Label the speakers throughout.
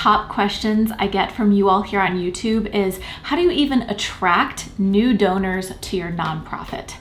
Speaker 1: top questions I get from you all here on YouTube is, how do you even attract new donors to your nonprofit?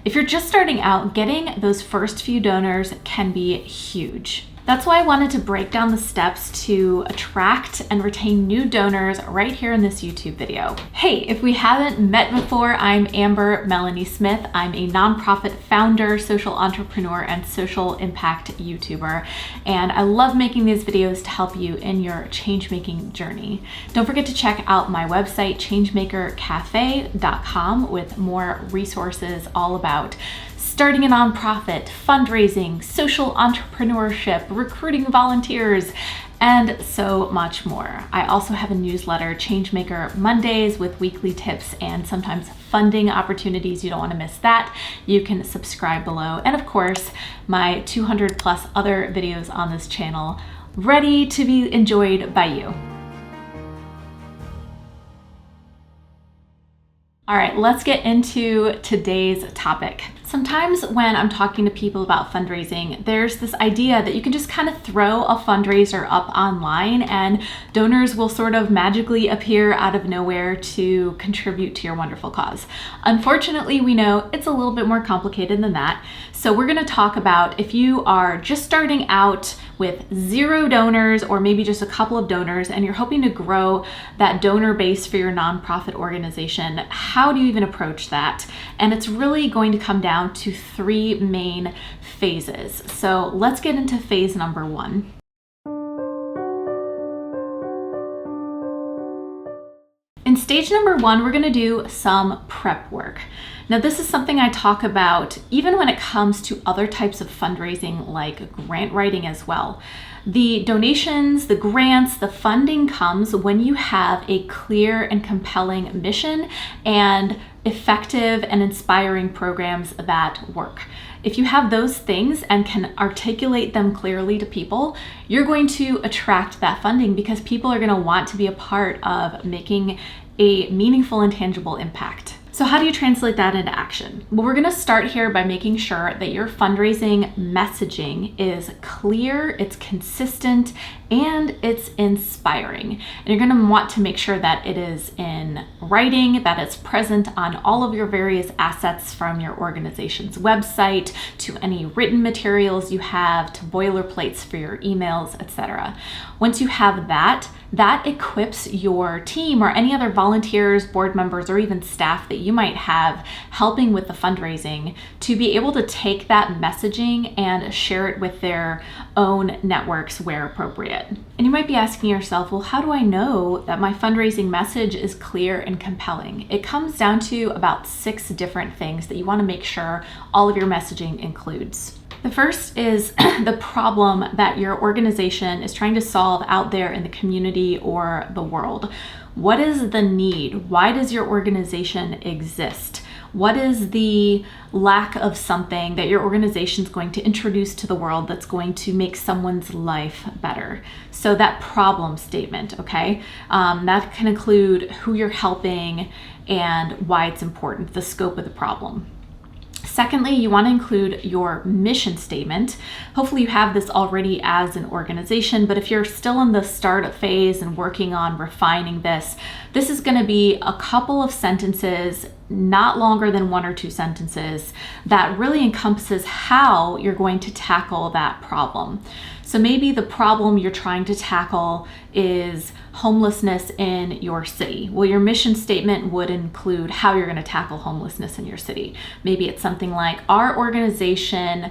Speaker 1: If you're just starting out, getting those first few donors can be huge. That's why I wanted to break down the steps to attract and retain new donors right here in this YouTube video. Hey, if we haven't met before, I'm Amber Melanie Smith. I'm a nonprofit founder, social entrepreneur, and social impact YouTuber. And I love making these videos to help you in your change-making journey. Don't forget to check out my website, changemakercafe.com, with more resources all about starting a nonprofit, fundraising, social entrepreneurship, recruiting volunteers, and so much more. I also have a newsletter, Changemaker Mondays, with weekly tips and sometimes funding opportunities. You don't want to miss that. You can subscribe below. And of course, my 200 plus other videos on this channel, ready to be enjoyed by you. All right, let's get into today's topic. Sometimes when I'm talking to people about fundraising, there's this idea that you can just kind of throw a fundraiser up online and donors will sort of magically appear out of nowhere to contribute to your wonderful cause. Unfortunately, we know it's a little bit more complicated than that. So we're gonna talk about, if you are just starting out with 0 donors or maybe just a couple of donors and you're hoping to grow that donor base for your nonprofit organization, how do you even approach that? And it's really going to come down to 3 main phases. So let's get into phase number 1. In stage number 1, we're gonna do some prep work. Now, this is something I talk about even when it comes to other types of fundraising like grant writing as well. The donations, the grants, the funding comes when you have a clear and compelling mission and effective and inspiring programs that work. If you have those things and can articulate them clearly to people, you're going to attract that funding because people are going to want to be a part of making a meaningful and tangible impact. So how do you translate that into action? Well, we're gonna start here by making sure that your fundraising messaging is clear, it's consistent, and it's inspiring. And you're gonna want to make sure that it is in writing, that it's present on all of your various assets, from your organization's website to any written materials you have to boilerplates for your emails, etc. Once you have that equips your team or any other volunteers, board members, or even staff that you might have helping with the fundraising to be able to take that messaging and share it with their own networks where appropriate. And you might be asking yourself, well, how do I know that my fundraising message is clear and compelling? It comes down to about 6 different things that you want to make sure all of your messaging includes. The first is the problem that your organization is trying to solve out there in the community or the world. What is the need? Why does your organization exist? What is the lack of something that your organization is going to introduce to the world that's going to make someone's life better? So that problem statement, okay? That can include who you're helping and why it's important, the scope of the problem. Secondly, you want to include your mission statement. Hopefully you have this already as an organization, but if you're still in the startup phase and working on refining this, this is going to be a couple of sentences, not longer than 1 or 2 sentences, that really encompasses how you're going to tackle that problem. So maybe the problem you're trying to tackle is homelessness in your city. Well, your mission statement would include how you're going to tackle homelessness in your city. Maybe it's something like, our organization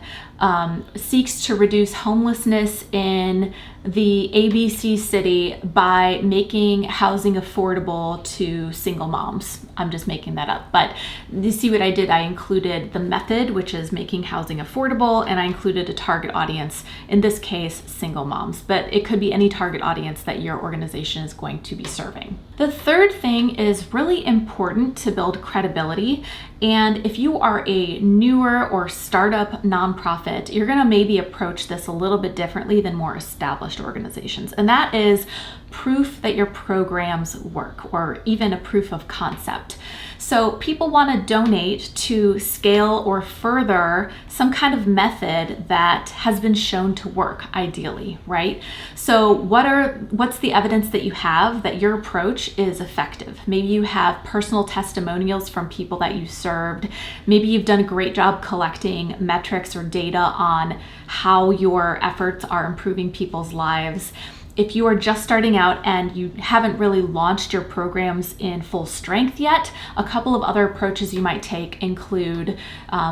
Speaker 1: seeks to reduce homelessness in the ABC city by making housing affordable to single moms. I'm just making that up, but you see what I did? I included the method, which is making housing affordable, and I included a target audience, in this case, single moms, but it could be any target audience that your organization is going to be serving. The third thing is really important to build credibility. And if you are a newer or startup nonprofit, you're going to maybe approach this a little bit differently than more established organizations. And that is proof that your programs work, or even a proof of concept. So people want to donate to scale or further some kind of method that has been shown to work, ideally, right? So what's the evidence that you have that your approach is effective? Maybe you have personal testimonials from people that you served. Maybe you've done a great job collecting metrics or data on how your efforts are improving people's lives. If you are just starting out and you haven't really launched your programs in full strength yet, a couple of other approaches you might take include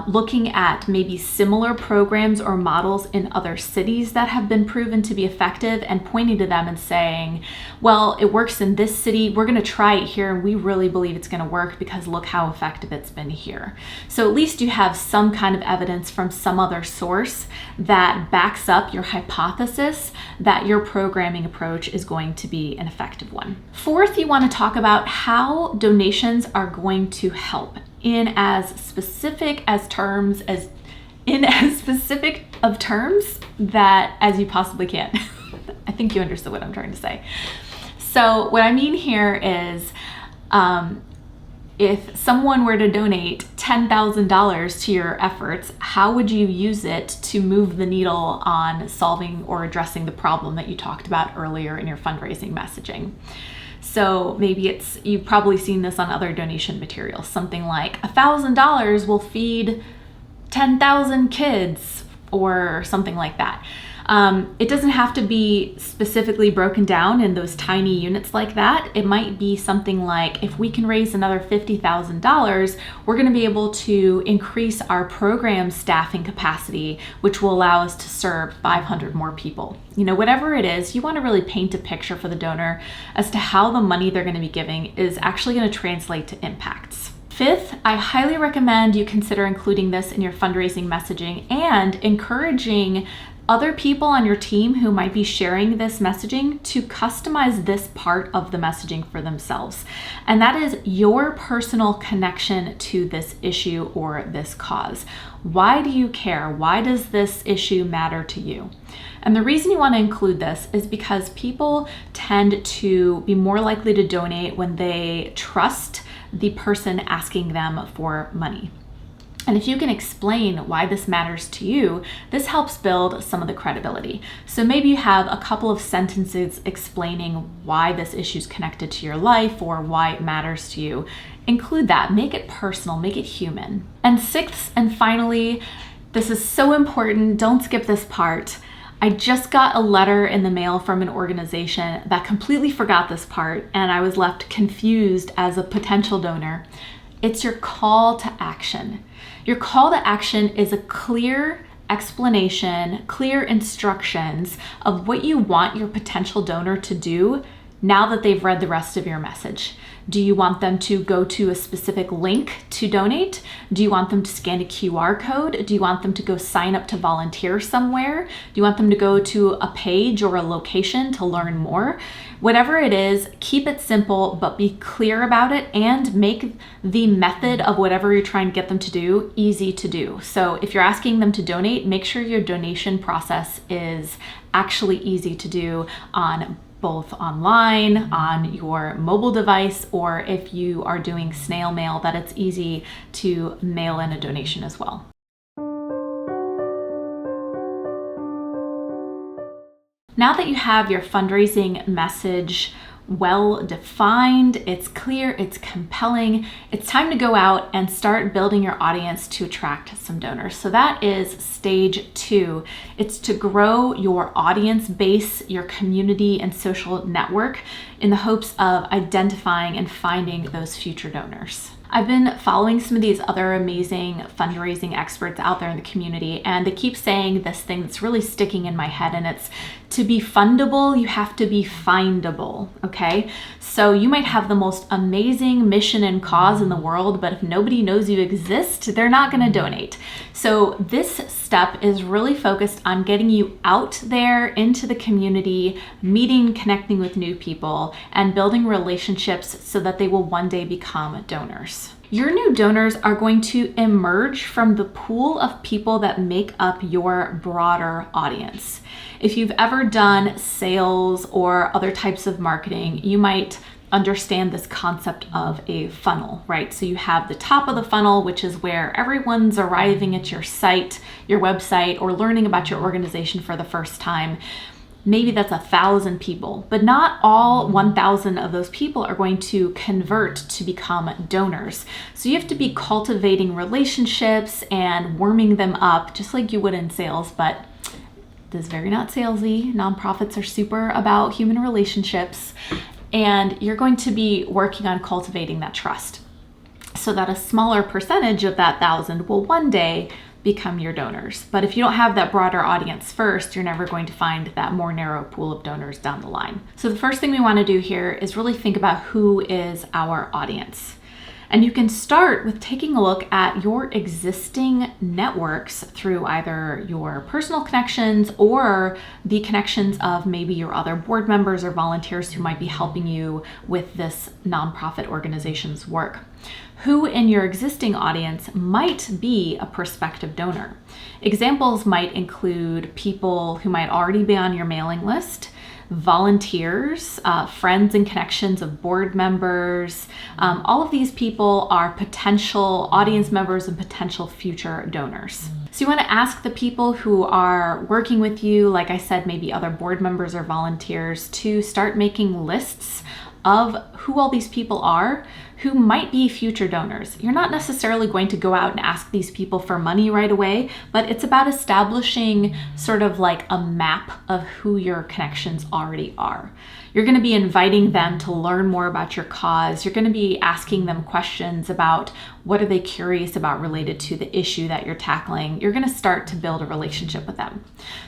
Speaker 1: looking at maybe similar programs or models in other cities that have been proven to be effective and pointing to them and saying, well, it works in this city, we're gonna try it here and we really believe it's gonna work because look how effective it's been here. So at least you have some kind of evidence from some other source that backs up your hypothesis that your programming approach is going to be an effective one. Fourth, you want to talk about how donations are going to help in as specific of terms that as you possibly can. I think you understood what I'm trying to say. So what I mean here is if someone were to donate $10,000 to your efforts, how would you use it to move the needle on solving or addressing the problem that you talked about earlier in your fundraising messaging? So maybe you've probably seen this on other donation materials, something like $1,000 will feed 10,000 kids or something like that. It doesn't have to be specifically broken down in those tiny units like that. It might be something like, if we can raise another $50,000, we're going to be able to increase our program staffing capacity, which will allow us to serve 500 more people. You know, whatever it is, you want to really paint a picture for the donor as to how the money they're going to be giving is actually going to translate to impacts. Fifth, I highly recommend you consider including this in your fundraising messaging and encouraging other people on your team who might be sharing this messaging to customize this part of the messaging for themselves. And that is your personal connection to this issue or this cause. Why do you care? Why does this issue matter to you? And the reason you want to include this is because people tend to be more likely to donate when they trust the person asking them for money. And if you can explain why this matters to you, this helps build some of the credibility. So maybe you have a couple of sentences explaining why this issue is connected to your life or why it matters to you. Include that, make it personal, make it human. And sixth and finally, this is so important, don't skip this part. I just got a letter in the mail from an organization that completely forgot this part, and I was left confused as a potential donor. It's your call to action. Your call to action is a clear explanation, clear instructions of what you want your potential donor to do now that they've read the rest of your message. Do you want them to go to a specific link to donate? Do you want them to scan a QR code? Do you want them to go sign up to volunteer somewhere? Do you want them to go to a page or a location to learn more? Whatever it is, keep it simple, but be clear about it and make the method of whatever you're trying to get them to do easy to do. So if you're asking them to donate, make sure your donation process is actually easy to do on both online, on your mobile device, or if you are doing snail mail, that it's easy to mail in a donation as well. Now that you have your fundraising message well defined, it's clear, it's compelling, it's time to go out and start building your audience to attract some donors. So that is stage 2. It's to grow your audience base, your community and social network in the hopes of identifying and finding those future donors. I've been following some of these other amazing fundraising experts out there in the community, and they keep saying this thing that's really sticking in my head, and it's to be fundable, you have to be findable, okay? So you might have the most amazing mission and cause in the world, but if nobody knows you exist, they're not gonna donate. So this step is really focused on getting you out there into the community, meeting, connecting with new people, and building relationships so that they will one day become donors. Your new donors are going to emerge from the pool of people that make up your broader audience. If you've ever done sales or other types of marketing, you might understand this concept of a funnel, right? So you have the top of the funnel, which is where everyone's arriving at your site, your website, or learning about your organization for the first time. Maybe that's 1,000 people, but not all 1,000 of those people are going to convert to become donors. So you have to be cultivating relationships and warming them up just like you would in sales, but this is very not salesy. Nonprofits are super about human relationships, and you're going to be working on cultivating that trust so that a smaller percentage of that 1,000 will one day become your donors. But if you don't have that broader audience first, you're never going to find that more narrow pool of donors down the line. So the first thing we want to do here is really think about who is our audience. And you can start with taking a look at your existing networks through either your personal connections or the connections of maybe your other board members or volunteers who might be helping you with this nonprofit organization's work. Who in your existing audience might be a prospective donor? Examples might include people who might already be on your mailing list, volunteers, friends and connections of board members. All of these people are potential audience members and potential future donors. So you want to ask the people who are working with you, like I said, maybe other board members or volunteers, to start making lists of who all these people are who might be future donors. You're not necessarily going to go out and ask these people for money right away, but it's about establishing sort of like a map of who your connections already are. You're going to be inviting them to learn more about your cause. You're going to be asking them questions about what are they curious about related to the issue that you're tackling. You're going to start to build a relationship with them.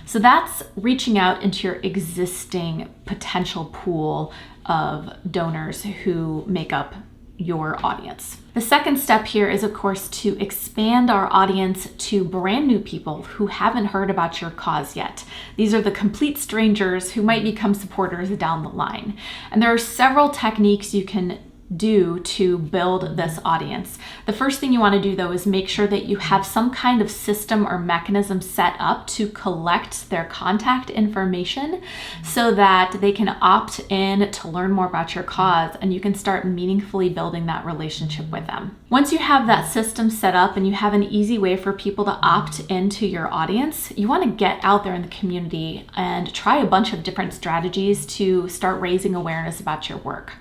Speaker 1: So that's reaching out into your existing potential pool of donors who make up your audience. The second step here is, of course, to expand our audience to brand new people who haven't heard about your cause yet. These are the complete strangers who might become supporters down the line. And there are several techniques you can do to build this audience. The first thing you want to do, though, is make sure that you have some kind of system or mechanism set up to collect their contact information so that they can opt in to learn more about your cause and you can start meaningfully building that relationship with them. Once you have that system set up and you have an easy way for people to opt into your audience, you want to get out there in the community and try a bunch of different strategies to start raising awareness about your work.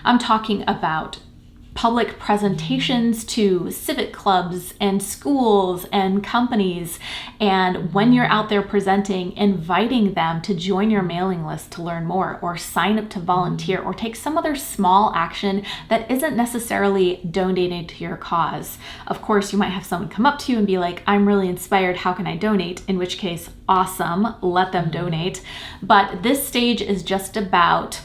Speaker 1: I'm talking about public presentations to civic clubs and schools and companies. And when you're out there presenting, inviting them to join your mailing list to learn more or sign up to volunteer or take some other small action that isn't necessarily donating to your cause. Of course, you might have someone come up to you and be like, I'm really inspired, how can I donate? In which case, awesome, let them donate. But this stage is just about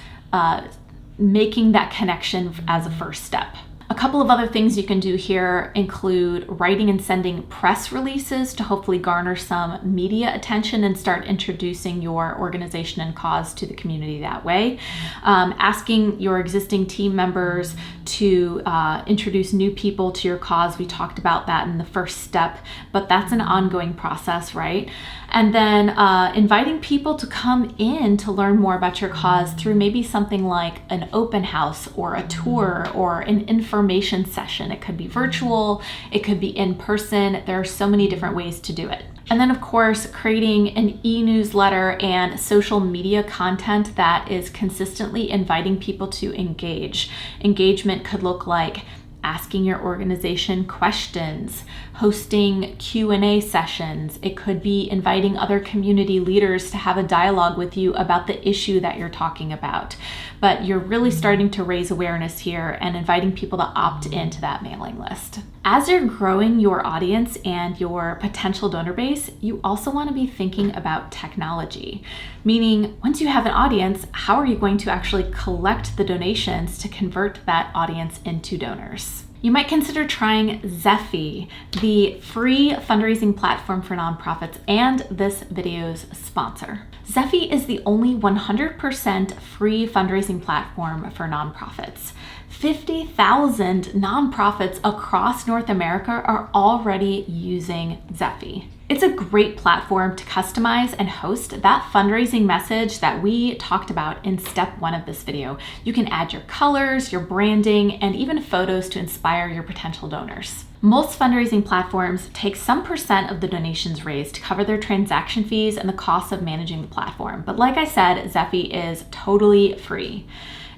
Speaker 1: making that connection as a first step. A couple of other things you can do here include writing and sending press releases to hopefully garner some media attention and start introducing your organization and cause to the community that way. Asking your existing team members to introduce new people to your cause. We talked about that in the first step, but that's an ongoing process, right? And then inviting people to come in to learn more about your cause through maybe something like an open house or a tour or an information session. It could be virtual, it could be in person. There are so many different ways to do it. And then, of course, creating an e-newsletter and social media content that is consistently inviting people to engage. Engagement could look like asking your organization questions, hosting Q&A sessions. It could be inviting other community leaders to have a dialogue with you about the issue that you're talking about. But you're really starting to raise awareness here and inviting people to opt into that mailing list. As you're growing your audience and your potential donor base, you also want to be thinking about technology. Meaning, once you have an audience, how are you going to actually collect the donations to convert that audience into donors? You might consider trying Zephy, the free fundraising platform for nonprofits and this video's sponsor. Zeffy is the only 100% free fundraising platform for nonprofits. 50,000 nonprofits across North America are already using Zeffy. It's a great platform to customize and host that fundraising message that we talked about in step 1 of this video. You can add your colors, your branding, and even photos to inspire your potential donors. Most fundraising platforms take some % of the donations raised to cover their transaction fees and the cost of managing the platform. But like I said, Zeffy is totally free.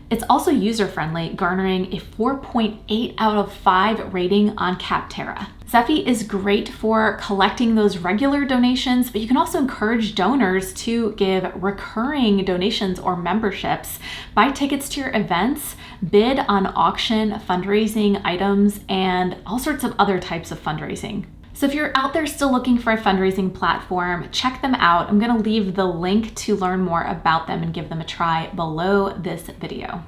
Speaker 1: It's also user-friendly, garnering a 4.8 out of 5 rating on Capterra. Zeffy is great for collecting those regular donations, but you can also encourage donors to give recurring donations or memberships, buy tickets to your events, bid on auction fundraising items, and all sorts of other types of fundraising. So if you're out there still looking for a fundraising platform, check them out. I'm going to leave the link to learn more about them and give them a try below this video.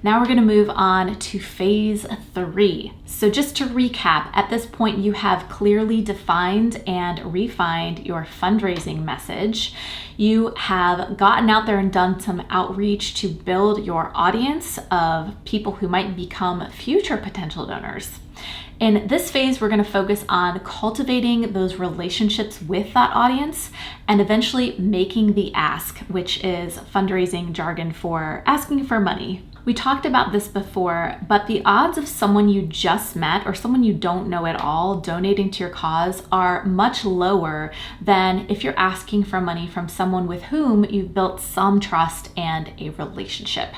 Speaker 1: Now we're going to move on to phase 3. So just to recap, at this point you have clearly defined and refined your fundraising message. You have gotten out there and done some outreach to build your audience of people who might become future potential donors. In this phase, we're going to focus on cultivating those relationships with that audience and eventually making the ask, which is fundraising jargon for asking for money. We talked about this before, but the odds of someone you just met or someone you don't know at all donating to your cause are much lower than if you're asking for money from someone with whom you've built some trust and a relationship.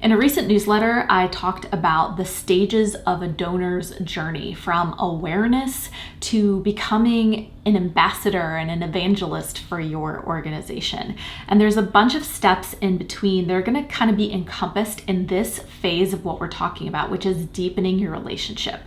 Speaker 1: In a recent newsletter, I talked about the stages of a donor's journey, from awareness to becoming an ambassador and an evangelist for your organization. And there's a bunch of steps in between. They're going to kind of be encompassed in this phase of what we're talking about, which is deepening your relationship.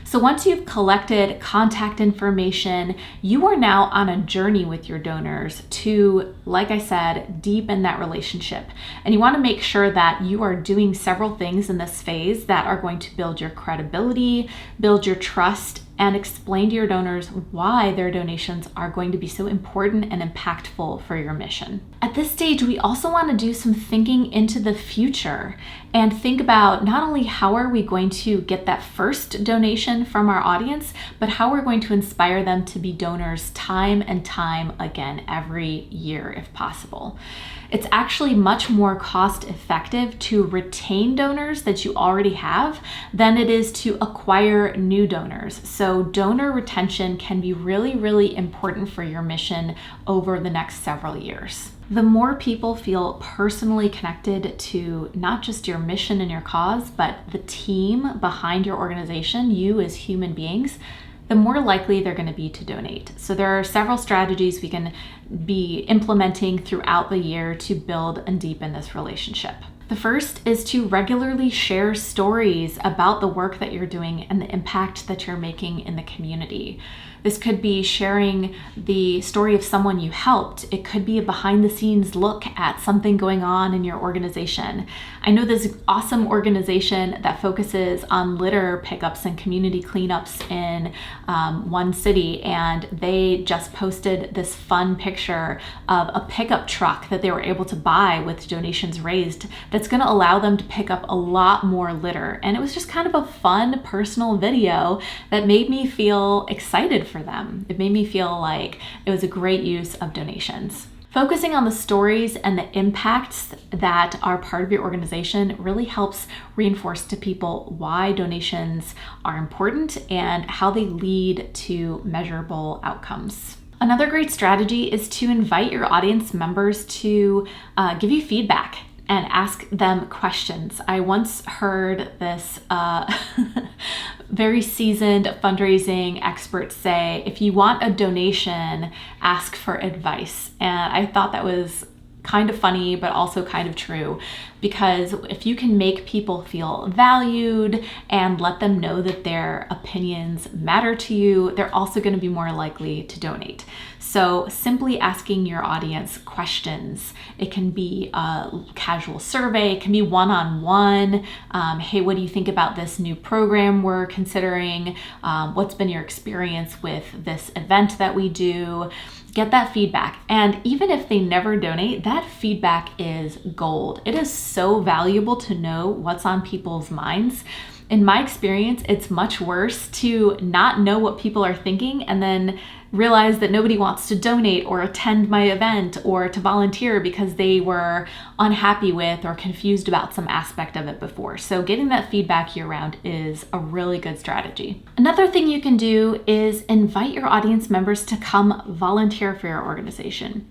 Speaker 1: So once you've collected contact information, you are now on a journey with your donors to, like I said, deepen that relationship. And you want to make sure that you are doing several things in this phase that are going to build your credibility, build your trust, and explain to your donors why their donations are going to be so important and impactful for your mission. At this stage, we also want to do some thinking into the future and think about not only how are we going to get that first donation from our audience, but how we're going to inspire them to be donors time and time again every year if possible. It's actually much more cost effective to retain donors that you already have than it is to acquire new donors. So donor retention can be really, really important for your mission over the next several years. The more people feel personally connected to not just your mission and your cause, but the team behind your organization, you as human beings, the more likely they're going to be to donate. So there are several strategies we can be implementing throughout the year to build and deepen this relationship. The first is to regularly share stories about the work that you're doing and the impact that you're making in the community. This could be sharing the story of someone you helped. It could be a behind the scenes look at something going on in your organization. I know this awesome organization that focuses on litter pickups and community cleanups in one city, and they just posted this fun picture of a pickup truck that they were able to buy with donations raised that's going to allow them to pick up a lot more litter. And it was just kind of a fun personal video that made me feel excited for them. It made me feel like it was a great use of donations. Focusing on the stories and the impacts that are part of your organization really helps reinforce to people why donations are important and how they lead to measurable outcomes. Another great strategy is to invite your audience members to give you feedback and ask them questions. I once heard this very seasoned fundraising expert say, if you want a donation, ask for advice. And I thought that was kind of funny, but also kind of true, because if you can make people feel valued and let them know that their opinions matter to you, they're also going to be more likely to donate. So simply asking your audience questions. It can be a casual survey, it can be one-on-one. Hey, what do you think about this new program we're considering? What's been your experience with this event that we do? Get that feedback. And even if they never donate, that feedback is gold. It is so valuable to know what's on people's minds. In my experience, it's much worse to not know what people are thinking and then realize that nobody wants to donate or attend my event or to volunteer because they were unhappy with or confused about some aspect of it before. So getting that feedback year round is a really good strategy. Another thing you can do is invite your audience members to come volunteer for your organization.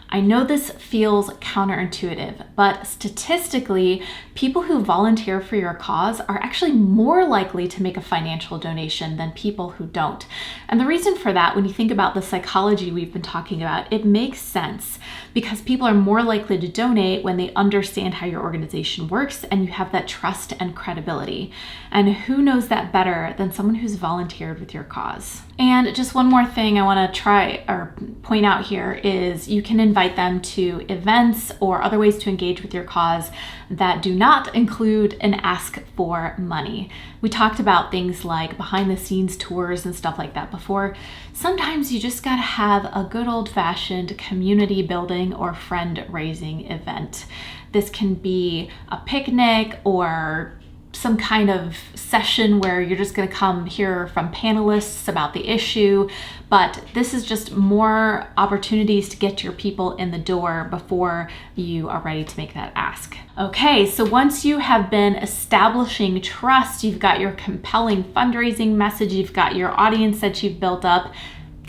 Speaker 1: I know this feels counterintuitive, but statistically, people who volunteer for your cause are actually more likely to make a financial donation than people who don't. And the reason for that, when you think about the psychology we've been talking about, it makes sense because people are more likely to donate when they understand how your organization works and you have that trust and credibility. And who knows that better than someone who's volunteered with your cause? And just one more thing I want to try or point out here is you can invite them to events or other ways to engage with your cause that do not include an ask for money. We talked about things like behind the scenes tours and stuff like that before. Sometimes you just gotta have a good old-fashioned community building or friend raising event. This can be a picnic or some kind of session where you're just going to come hear from panelists about the issue, but this is just more opportunities to get your people in the door before you are ready to make that ask. Okay, so once you have been establishing trust, you've got your compelling fundraising message, you've got your audience that you've built up,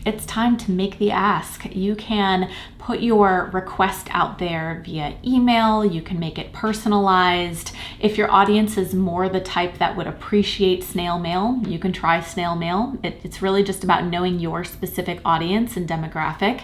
Speaker 1: it's time to make the ask. You can put your request out there via email. You can make it personalized. If your audience is more the type that would appreciate snail mail, you can try snail mail. It's really just about knowing your specific audience and demographic.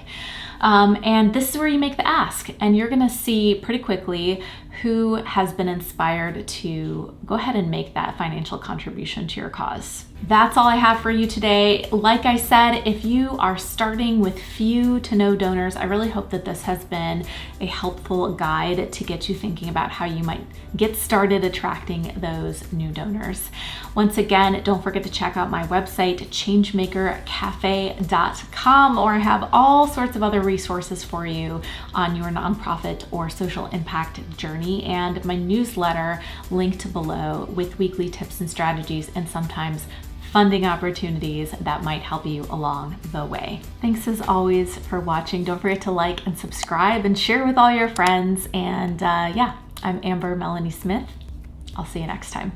Speaker 1: And this is where you make the ask, and you're gonna see pretty quickly who has been inspired to go ahead and make that financial contribution to your cause. That's all I have for you today. Like I said, if you are starting with few to no donors, I really hope that this has been a helpful guide to get you thinking about how you might get started attracting those new donors. Once again, don't forget to check out my website, changemakercafe.com, or I have all sorts of other resources for you on your nonprofit or social impact journey, and my newsletter linked below with weekly tips and strategies and sometimes funding opportunities that might help you along the way. Thanks as always for watching. Don't forget to like and subscribe and share with all your friends. And yeah, I'm Amber Melanie Smith. I'll see you next time.